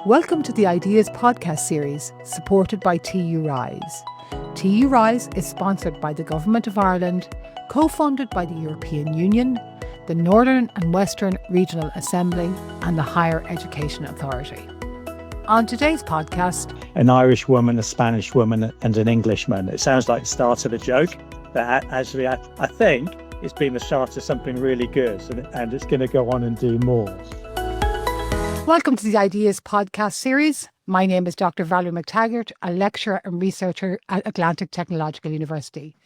Welcome to the Ideas podcast series, supported by TU RISE. TU RISE is sponsored by the Government of Ireland, co-funded by the European Union, the Northern and Western Regional Assembly, and the Higher Education Authority. On today's podcast, an Irish woman, a Spanish woman, and an Englishman. It sounds like the start of a joke, but actually I think it's been the start of something really good, and it's going to go on and do more. Welcome to the Ideas podcast series. My name is Dr. Valerie McTaggart, a lecturer and researcher at Atlantic Technological University.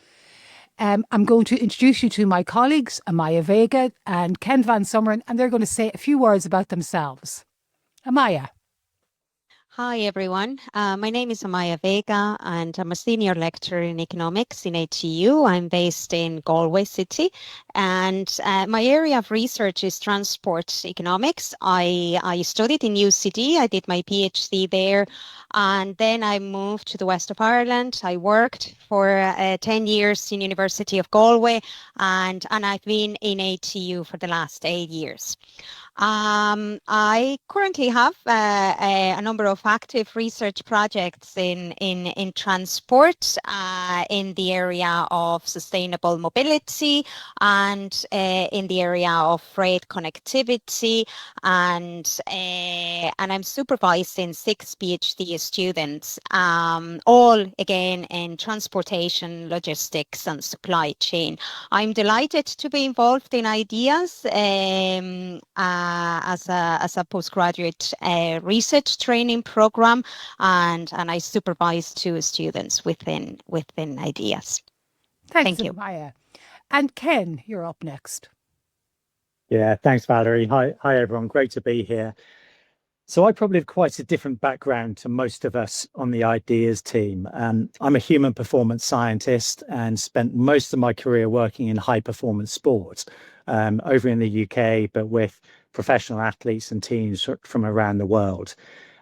I'm going to introduce you to my colleagues, Amaya Vega and Ken VanSomeren, and they're going to say a few words about themselves. Amaya. Hi, everyone. My name is Amaya Vega, and I'm a senior lecturer in economics in ATU. I'm based in Galway City, and my area of research is transport economics. I studied in UCD. I did my PhD there, and then I moved to the west of Ireland. I worked for 10 years in University of Galway, and I've been in ATU for the last 8 years. I currently have a number of active research projects in transport in the area of sustainable mobility and in the area of freight connectivity, and I'm supervising 6 PhD students, all again in transportation, logistics and supply chain. I'm delighted to be involved in Ideas as a postgraduate research training program, and I supervise 2 students within Ideas. Thank you, Maya. And Ken, you're up next. Yeah, thanks, Valerie. Hi, everyone. Great to be here. So I probably have quite a different background to most of us on the Ideas team. I'm a human performance scientist and spent most of my career working in high performance sports over in the UK, but with professional athletes and teams from around the world.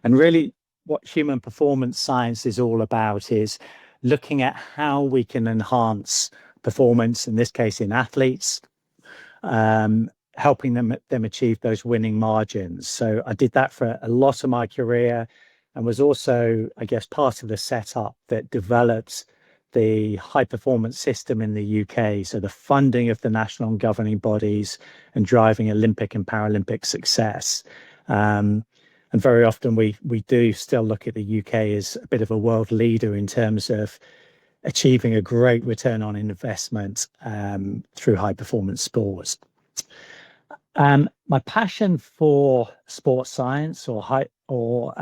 And really what human performance science is all about is looking at how we can enhance performance, in this case in athletes, helping them achieve those winning margins. So I did that for a lot of my career and was also, I guess, part of the setup that developed the high performance system in the UK. So the funding of the national and governing bodies and driving Olympic and Paralympic success. And very often we do still look at the UK as a bit of a world leader in terms of achieving a great return on investment through high performance sports. My passion for sports science or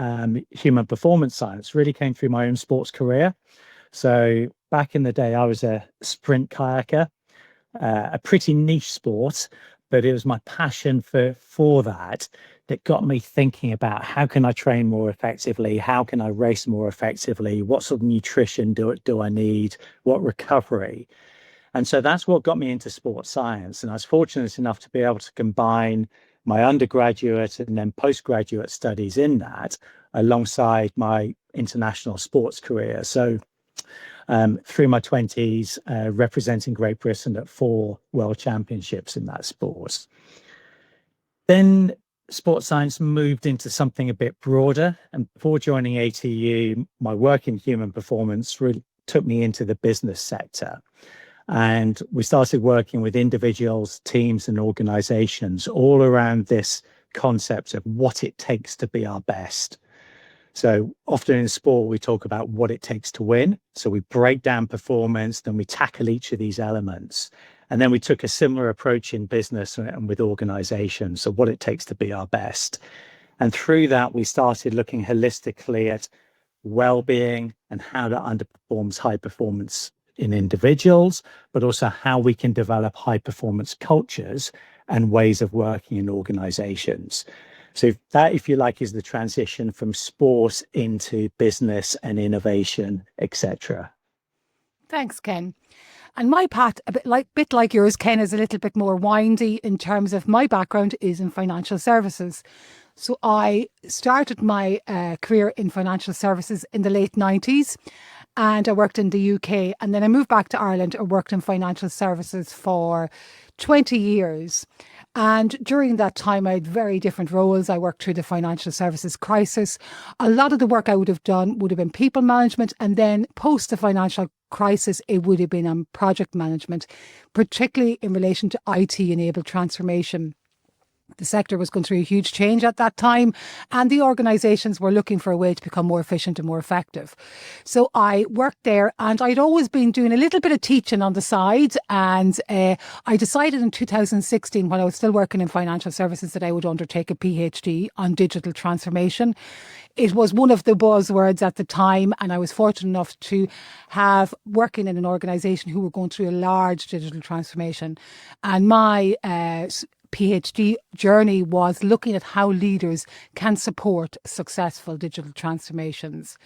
human performance science really came through my own sports career. So back in the day, I was a sprint kayaker, a pretty niche sport, but it was my passion for that got me thinking about how can I train more effectively? How can I race more effectively? What sort of nutrition do I need? What recovery? And so that's what got me into sports science. And I was fortunate enough to be able to combine my undergraduate and then postgraduate studies in that alongside my international sports career. So through my 20s, representing Great Britain at 4 world championships in that sport. Then sports science moved into something a bit broader. And before joining ATU, my work in human performance really took me into the business sector. And we started working with individuals, teams and organizations all around this concept of what it takes to be our best. So often in sport, we talk about what it takes to win. So we break down performance, then we tackle each of these elements. And then we took a similar approach in business and with organizations. So what it takes to be our best. And through that, we started looking holistically at well-being and how that underperforms high performance in individuals, but also how we can develop high performance cultures and ways of working in organizations. So that, if you like, is the transition from sport into business and innovation, etc. Thanks, Ken. And my path, a bit like yours, Ken, is a little bit more windy in terms of my background is in financial services. So I started my career in financial services in the late 90s, and I worked in the UK, and then I moved back to Ireland and worked in financial services for 20 years. And during that time, I had very different roles. I worked through the financial services crisis. A lot of the work I would have done would have been people management. And then post the financial crisis, it would have been on project management, particularly in relation to IT-enabled transformation. The sector was going through a huge change at that time, and the organisations were looking for a way to become more efficient and more effective. So I worked there, and I'd always been doing a little bit of teaching on the side. And I decided in 2016, while I was still working in financial services, that I would undertake a PhD on digital transformation. It was one of the buzzwords at the time, and I was fortunate enough to have working in an organisation who were going through a large digital transformation. And my PhD journey was looking at how leaders can support successful digital transformations.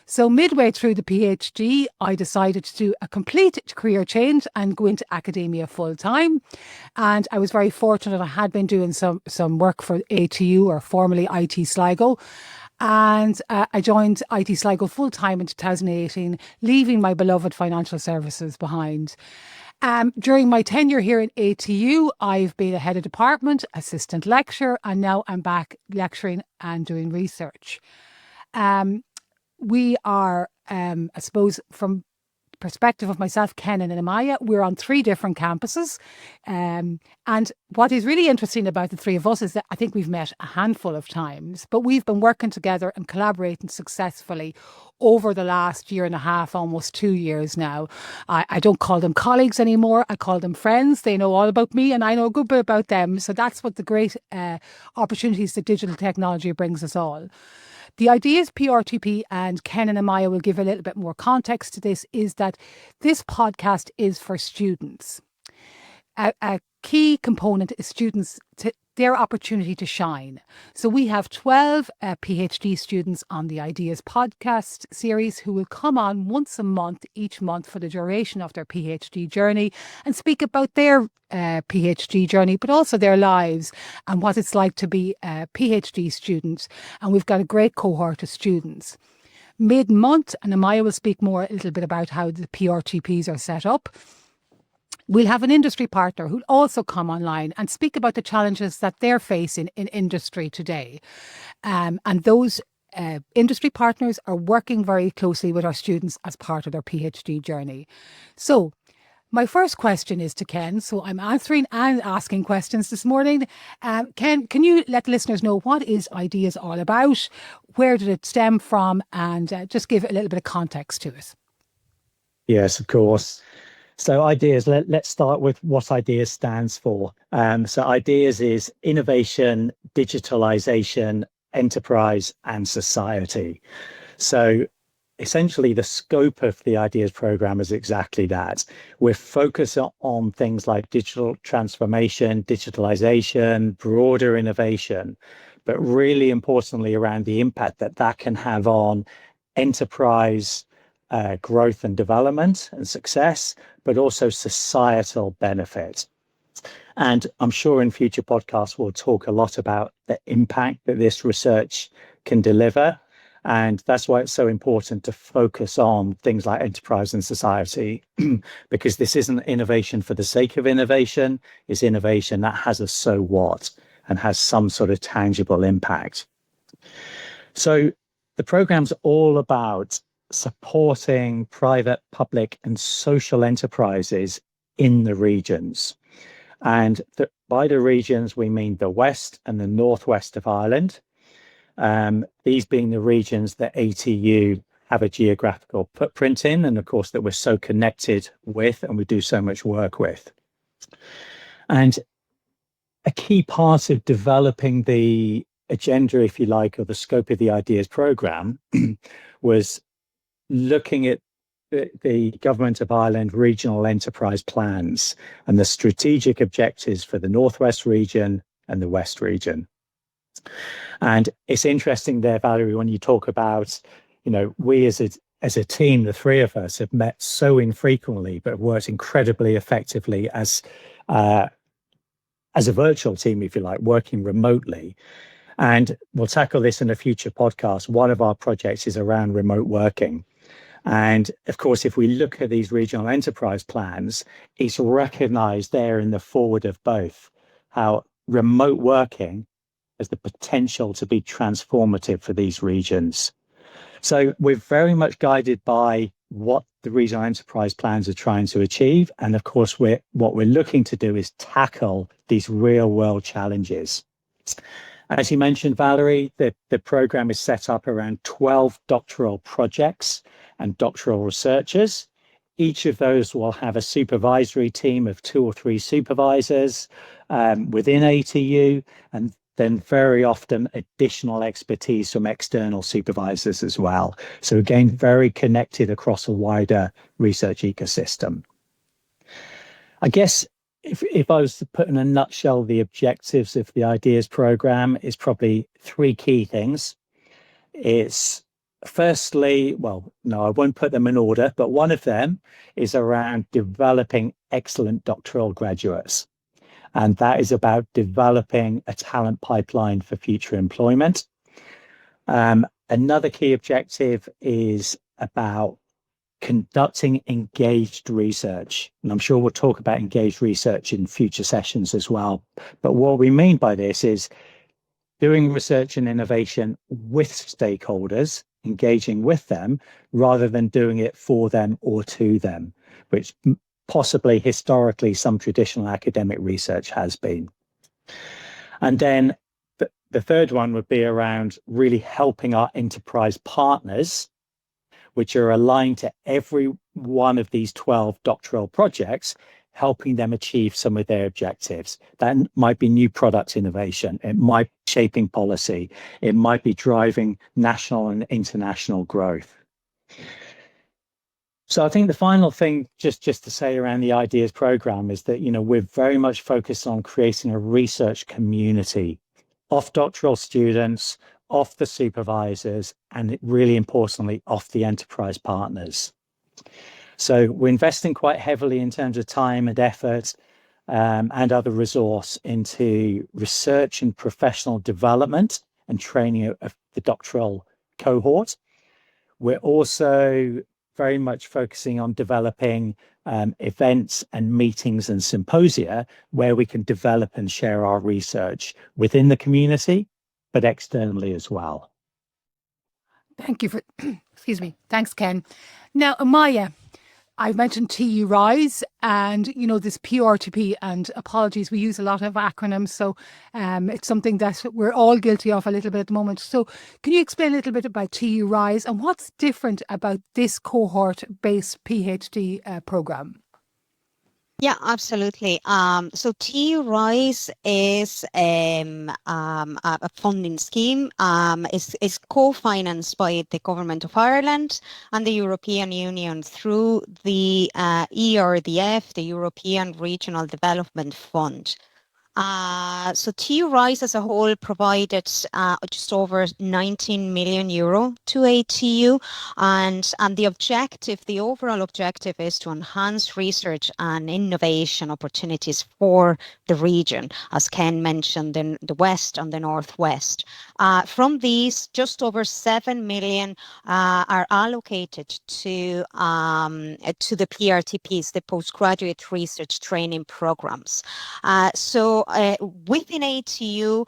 So midway through the PhD, I decided to do a complete career change and go into academia full time. And I was very fortunate. I had been doing some work for ATU, or formerly IT Sligo. And I joined IT Sligo full time in 2018, leaving my beloved financial services behind. During my tenure here in ATU, I've been a head of department, assistant lecturer, and now I'm back lecturing and doing research. We are, I suppose, from perspective of myself, Ken and Amaya, we're on 3 different campuses. And what is really interesting about the 3 of us is that I think we've met a handful of times, but we've been working together and collaborating successfully over the last year and a half, almost 2 years now. I don't call them colleagues anymore. I call them friends. They know all about me and I know a good bit about them. So that's what the great opportunities that digital technology brings us all. The ideas PRTP, and Ken and Amaya will give a little bit more context to this, is that this podcast is for students. A key component is students, their opportunity to shine. So we have 12 PhD students on the Ideas podcast series who will come on once a month, each month, for the duration of their PhD journey and speak about their PhD journey, but also their lives and what it's like to be a PhD student. And we've got a great cohort of students. Mid-month, and Amaya will speak more a little bit about how the PRTPs are set up, we'll have an industry partner who'll also come online and speak about the challenges that they're facing in industry today. And those industry partners are working very closely with our students as part of their PhD journey. So my first question is to Ken. So I'm answering and asking questions this morning. Ken, can you let the listeners know what is Ideas all about? Where did it stem from? And just give a little bit of context to it. Yes, of course. So Ideas, let's start with what Ideas stands for. So Ideas is innovation, digitalization, enterprise, and society. So essentially the scope of the Ideas program is exactly that. We're focused on things like digital transformation, digitalization, broader innovation, but really importantly around the impact that can have on enterprise growth and development and success, but also societal benefit. And I'm sure in future podcasts, we'll talk a lot about the impact that this research can deliver. And that's why it's so important to focus on things like enterprise and society, because this isn't innovation for the sake of innovation. It's innovation that has a so what and has some sort of tangible impact. So the program's all about supporting private, public, and social enterprises in the regions. And by the regions, we mean the west and the northwest of Ireland. These being the regions that ATU have a geographical footprint in, and of course that we're so connected with and we do so much work with. And a key part of developing the agenda, if you like, or the scope of the Ideas program was looking at the Government of Ireland regional enterprise plans and the strategic objectives for the Northwest region and the West region. And it's interesting there, Valerie, when you talk about, we as a team, the 3 of us have met so infrequently, but worked incredibly effectively as a virtual team, if you like, working remotely. And we'll tackle this in a future podcast. One of our projects is around remote working. And of course, if we look at these regional enterprise plans, it's recognized there in the forward of both how remote working has the potential to be transformative for these regions. So we're very much guided by what the regional enterprise plans are trying to achieve. And of course, what we're looking to do is tackle these real world challenges. As you mentioned, Valerie, the program is set up around 12 doctoral projects and doctoral researchers. Each of those will have a supervisory team of 2 or 3 supervisors within ATU, and then very often additional expertise from external supervisors as well. So again, very connected across a wider research ecosystem. I guess if I was to put in a nutshell, the objectives of the IDEAS program is probably 3 key things. It's firstly, well, no, I won't put them in order, but one of them is around developing excellent doctoral graduates. And that is about developing a talent pipeline for future employment. Another key objective is about conducting engaged research. And I'm sure we'll talk about engaged research in future sessions as well. But what we mean by this is doing research and innovation with stakeholders, engaging with them, rather than doing it for them or to them, which possibly historically some traditional academic research has been. And then the third one would be around really helping our enterprise partners, which are aligned to every one of these 12 doctoral projects, helping them achieve some of their objectives. That might be new product innovation. It might be shaping policy. It might be driving national and international growth. So I think the final thing just to say around the IDEAS program is that, we're very much focused on creating a research community of doctoral students, of the supervisors, and really importantly, of the enterprise partners. So we're investing quite heavily in terms of time and effort and other resource into research and professional development and training of the doctoral cohort. We're also very much focusing on developing events and meetings and symposia where we can develop and share our research within the community, but externally as well. Thank you for, excuse me. Thanks, Ken. Now, Amaya, I've mentioned TU RISE and, this PRTP, and apologies, we use a lot of acronyms. So it's something that we're all guilty of a little bit at the moment. So can you explain a little bit about TU RISE and what's different about this cohort-based PhD program? Yeah, absolutely. So TU RISE is a funding scheme. Is co-financed by the Government of Ireland and the European Union through the ERDF, the European Regional Development Fund. So TU RISE as a whole provided just over 19 million euro to ATU, and the overall objective is to enhance research and innovation opportunities for the region, as Ken mentioned, in the West and the Northwest. From these, just over 7 million are allocated to the PRTPs, the postgraduate research training programs. So within ATU,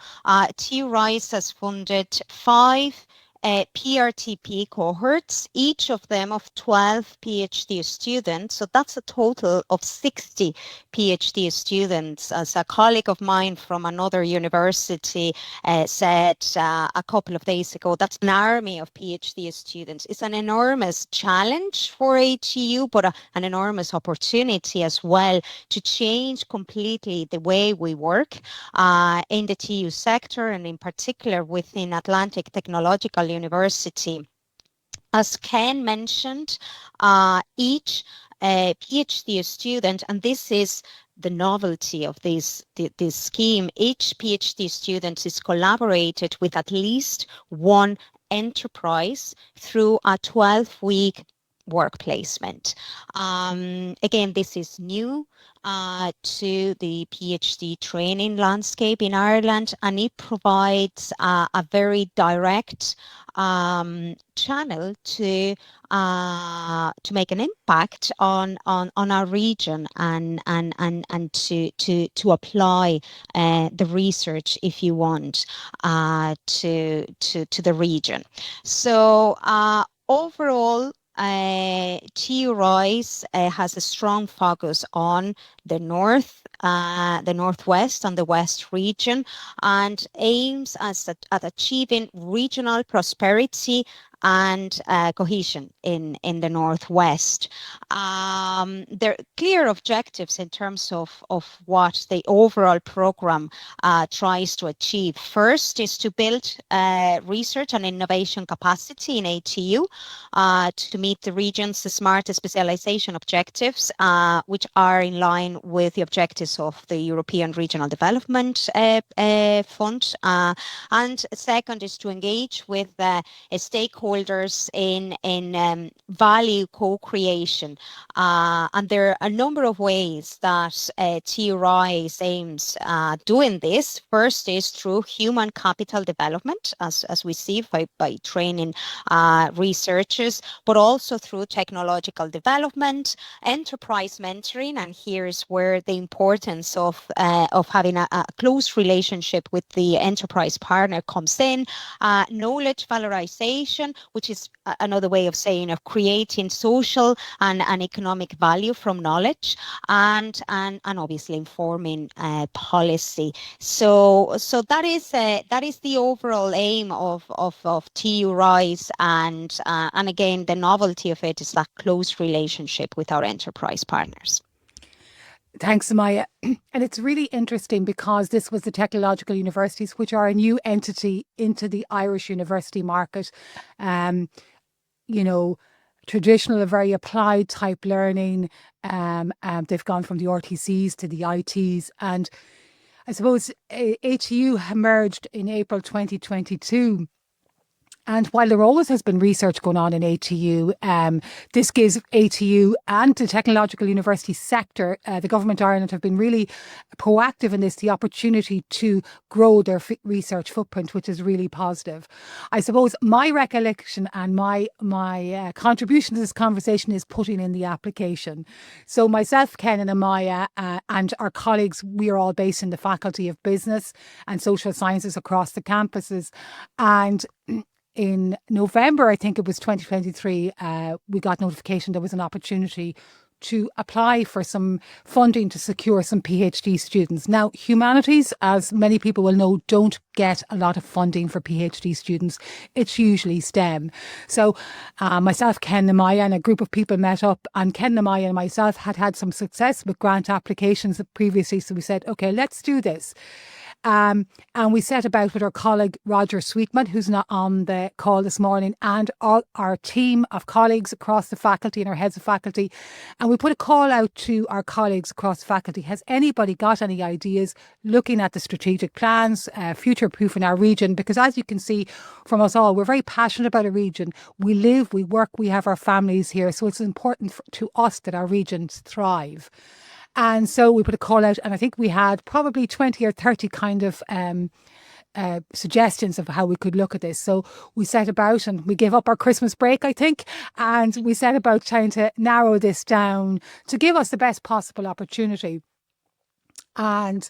TU RISE has funded 5 PRTP cohorts, each of them of 12 PhD students. So that's a total of 60 PhD students. As a colleague of mine from another university said a couple of days ago, that's an army of PhD students. It's an enormous challenge for ATU, but an enormous opportunity as well to change completely the way we work in the TU sector, and in particular within Atlantic Technological University. As Ken mentioned, each PhD student, and this is the novelty of this scheme, each PhD student is collaborated with at least one enterprise through a 12-week work placement. Again, this is new to the PhD training landscape in Ireland, and it provides a very direct channel to make an impact on our region and to apply the research, if you want, to the region. So overall, TU RISE has a strong focus on the north, the northwest and the west region, and aims at achieving regional prosperity and cohesion in the northwest. There are clear objectives in terms of what the overall program tries to achieve. First is to build research and innovation capacity in ATU to meet the region's smart specialization objectives, which are in line with the objectives of the European Regional Development Fund. And second is to engage with stakeholders in value co-creation. And there are a number of ways that TU RISE aims doing this. First is through human capital development, as we see by training researchers, but also through technological development, enterprise mentoring, and here's where the importance of having a close relationship with the enterprise partner comes in, knowledge valorization, which is another way of saying of creating social and economic value from knowledge, and obviously informing policy. So that is the overall aim of TU RISE, and again, the novelty of it is that close relationship with our enterprise partners. Thanks, Amaya. And it's really interesting because this was the technological universities, which are a new entity into the Irish university market. You know, traditional, very applied type learning. They've gone from the RTCs to the ITs. And I suppose ATU emerged in April 2022. And while there always has been research going on in ATU, this gives ATU and the technological university sector, the Government of Ireland have been really proactive in this, the opportunity to grow their research footprint, which is really positive. I suppose my recollection and my contribution to this conversation is putting in the application. So myself, Ken and Amaya and our colleagues, we are all based in the Faculty of Business and Social Sciences across the campuses. And in November, I think it was 2023, we got notification there was an opportunity to apply for some funding to secure some PhD students. Now, humanities, as many people will know, don't get a lot of funding for PhD students. It's usually STEM. So myself, Ken, Amaya and a group of people met up, and Ken, Amaya and myself had some success with grant applications previously. So we said, okay, let's do this. And we set about with our colleague Roger Sweetman, who's not on the call this morning, and all our team of colleagues across the faculty and our heads of faculty. And we put a call out to our colleagues across the faculty. Has anybody got any ideas looking at the strategic plans, future-proofing our region? Because as you can see from us all, we're very passionate about a region. We live, we work, we have our families here. So it's important to us that our regions thrive. And so we put a call out, and I think we had probably 20 or 30 kind of suggestions of how we could look at this. So we set about, and we gave up our Christmas break, I think, and we set about trying to narrow this down to give us the best possible opportunity. And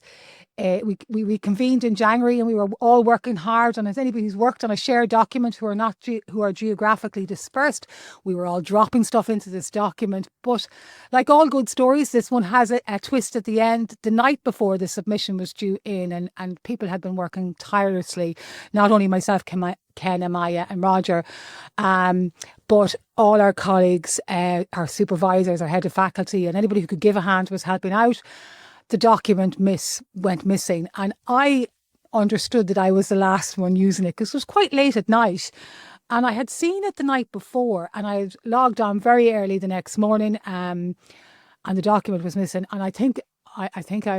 we convened in January, and we were all working hard. And as anybody who's worked on a shared document who are geographically dispersed, we were all dropping stuff into this document. But like all good stories, this one has a twist at the end. The night before the submission was due in, and people had been working tirelessly. Not only myself, Ken, Amaya and Roger, but all our colleagues, our supervisors, our head of faculty, and anybody who could give a hand was helping out. The document went missing, and I understood that I was the last one using it because it was quite late at night, and I had seen it the night before, and I had logged on very early the next morning, and the document was missing. And I think I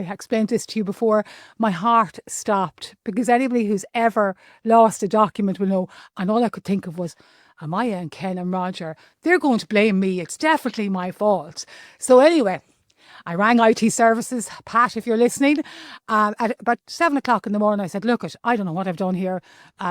explained this to you before. My heart stopped, because anybody who's ever lost a document will know. And all I could think of was, Amaya and Ken and Roger, they're going to blame me. It's definitely my fault. So anyway, I rang IT services, Pat, if you're listening, at about 7 o'clock in the morning. I said, look, I don't know what I've done here.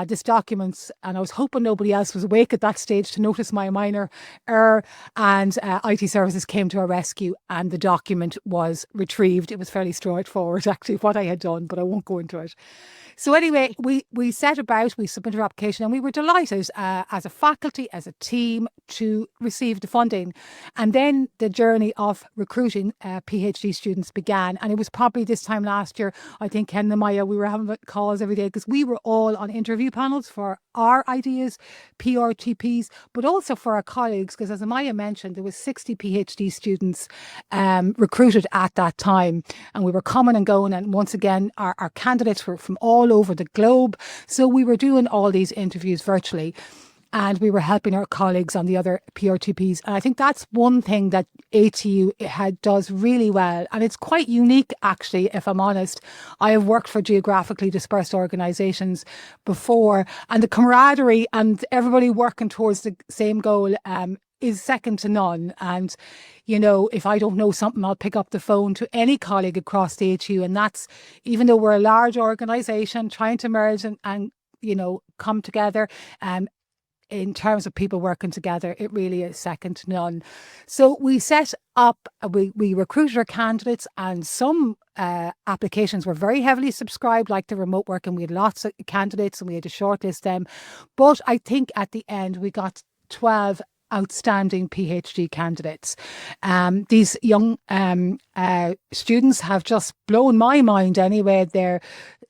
This documents, and I was hoping nobody else was awake at that stage to notice my minor error. And IT services came to our rescue, and the document was retrieved. It was fairly straightforward, actually, what I had done, but I won't go into it. So anyway, we set about, we submitted our application, and we were delighted as a faculty, as a team, to receive the funding. And then the journey of recruiting PhD students began. And it was probably this time last year, I think, Ken and Amaya, we were having calls every day because we were all on interview panels for our ideas, PRTPs, but also for our colleagues, because as Amaya mentioned, there was 60 PhD students recruited at that time. And we were coming and going. And once again, our candidates were from all over the globe. So we were doing all these interviews virtually, and we were helping our colleagues on the other PRTPs. And I think that's one thing that ATU does really well. And it's quite unique, actually, if I'm honest. I have worked for geographically dispersed organisations before, and the camaraderie and everybody working towards the same goal is second to none. And, you know, if I don't know something, I'll pick up the phone to any colleague across the ATU. And that's, even though we're a large organisation trying to merge and you know, come together, in terms of people working together, it really is second to none. So we set up, we recruited our candidates, and some applications were very heavily subscribed, like the remote work, and we had lots of candidates and we had to shortlist them. But I think at the end we got 12 outstanding PhD candidates. These young students have just blown my mind anyway.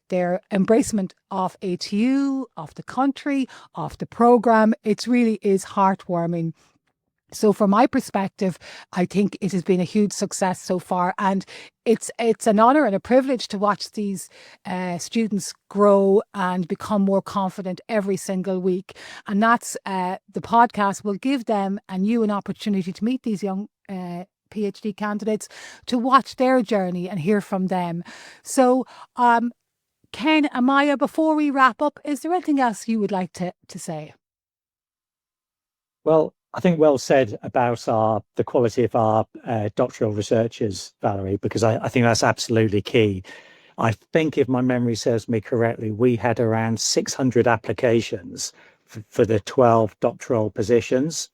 Their embracement of ATU, of the country, of the programme, it really is heartwarming. So from my perspective, I think it has been a huge success so far, and it's an honour and a privilege to watch these students grow and become more confident every single week. And that's the podcast will give them and you an opportunity to meet these young PhD candidates, to watch their journey and hear from them. So Ken, Amaya, before we wrap up, is there anything else you would like to say? Well, I think well said about the quality of our doctoral researchers, Valerie, because I think that's absolutely key. I think, if my memory serves me correctly, we had around 600 applications for the 12 doctoral positions.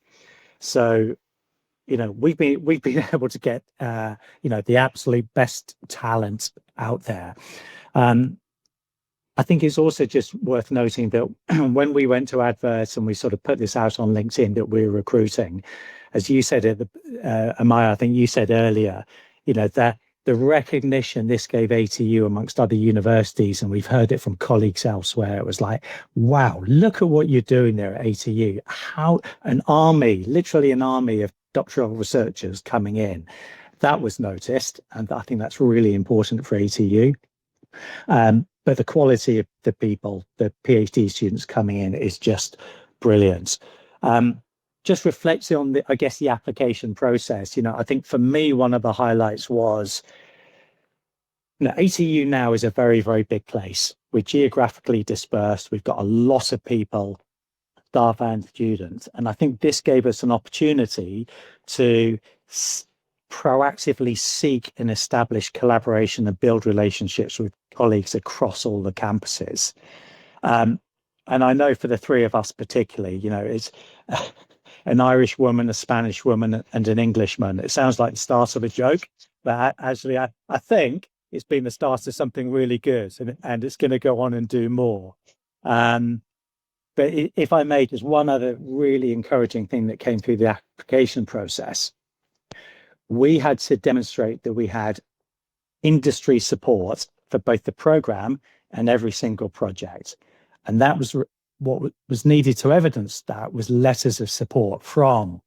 So, you know, we've been able to get you know, the absolute best talent out there. I think it's also just worth noting that when we went to adverts and we sort of put this out on LinkedIn that we're recruiting, as you said, Amaya, I think you said earlier, you know, that the recognition this gave ATU amongst other universities, and we've heard it from colleagues elsewhere, it was like, wow, look at what you're doing there at ATU. How an army, literally an army of doctoral researchers coming in. That was noticed, and I think that's really important for ATU. But the quality of the people, the PhD students coming in, is just brilliant. Just reflecting on the application process, you know, I think for me, one of the highlights was, you know, ATU now is a very, very big place. We're geographically dispersed. We've got a lot of people, staff and students. And I think this gave us an opportunity to proactively seek and establish collaboration and build relationships with colleagues across all the campuses. And I know for the three of us particularly, you know, it's an Irish woman, a Spanish woman, and an Englishman. It sounds like the start of a joke, but actually I think it's been the start of something really good, and it's going to go on and do more. But if I may, just one other really encouraging thing that came through the application process, we had to demonstrate that we had industry support for both the program and every single project. And that was what was needed to evidence that was letters of support from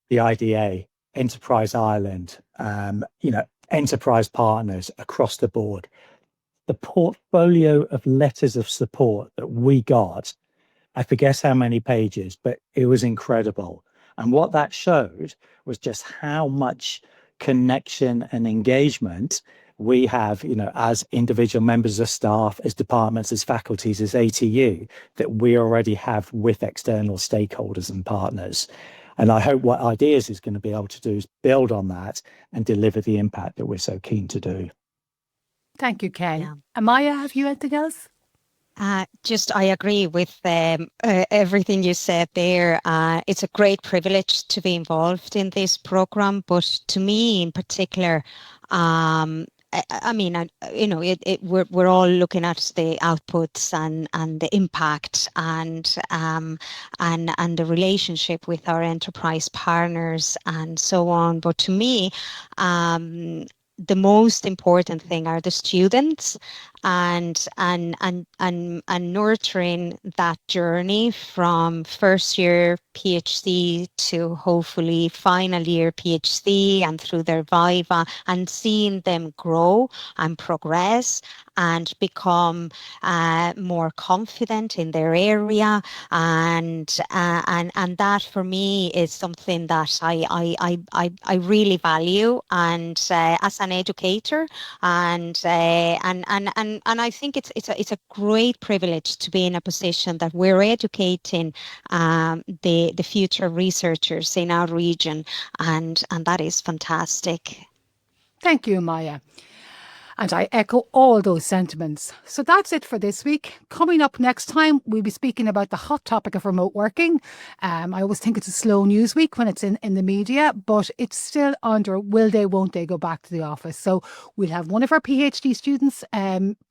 the IDA, Enterprise Ireland, you know, enterprise partners across the board. The portfolio of letters of support that we got, I forget how many pages, but it was incredible. And what that showed was just how much connection and engagement we have, you know, as individual members of staff, as departments, as faculties, as ATU, that we already have with external stakeholders and partners. And I hope what Ideas is going to be able to do is build on that and deliver the impact that we're so keen to do. Thank you, Ken. Yeah. Amaya, have you anything else? I agree with everything you said there. It's a great privilege to be involved in this program, but to me in particular, we're all looking at the outputs and the impact and the relationship with our enterprise partners and so on. But to me, the most important thing are the students and nurturing that journey from first year PhD to hopefully final year PhD and through their Viva, and seeing them grow and progress and become more confident in their area, and that for me is something that I really value, and as an educator, and I think it's a great privilege to be in a position that we're educating the future researchers in our region, and that is fantastic. Thank you, Amaya. And I echo all those sentiments. So that's it for this week. Coming up next time, we'll be speaking about the hot topic of remote working. I always think it's a slow news week when it's in the media, but it's still under will they, won't they go back to the office. So we'll have one of our PhD students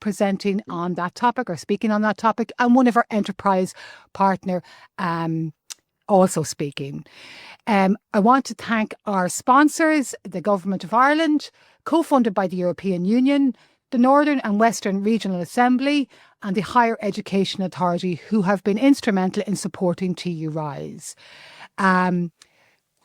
presenting on that topic or speaking on that topic, and one of our enterprise partner also speaking. I want to thank our sponsors, the Government of Ireland, co-funded by the European Union, the Northern and Western Regional Assembly, and the Higher Education Authority, who have been instrumental in supporting TU RISE.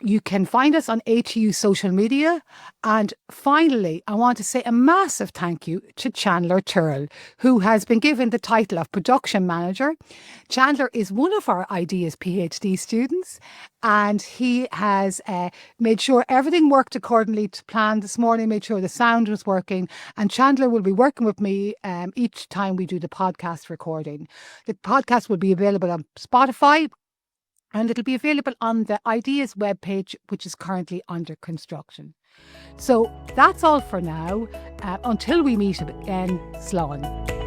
You can find us on ATU social media. And finally, I want to say a massive thank you to Chandler Turrell, who has been given the title of Production Manager. Chandler is one of our Ideas PhD students, and he has made sure everything worked accordingly to plan this morning, made sure the sound was working. And Chandler will be working with me each time we do the podcast recording. The podcast will be available on Spotify, and it'll be available on the Ideas webpage, which is currently under construction. So that's all for now. Until we meet again, Slán.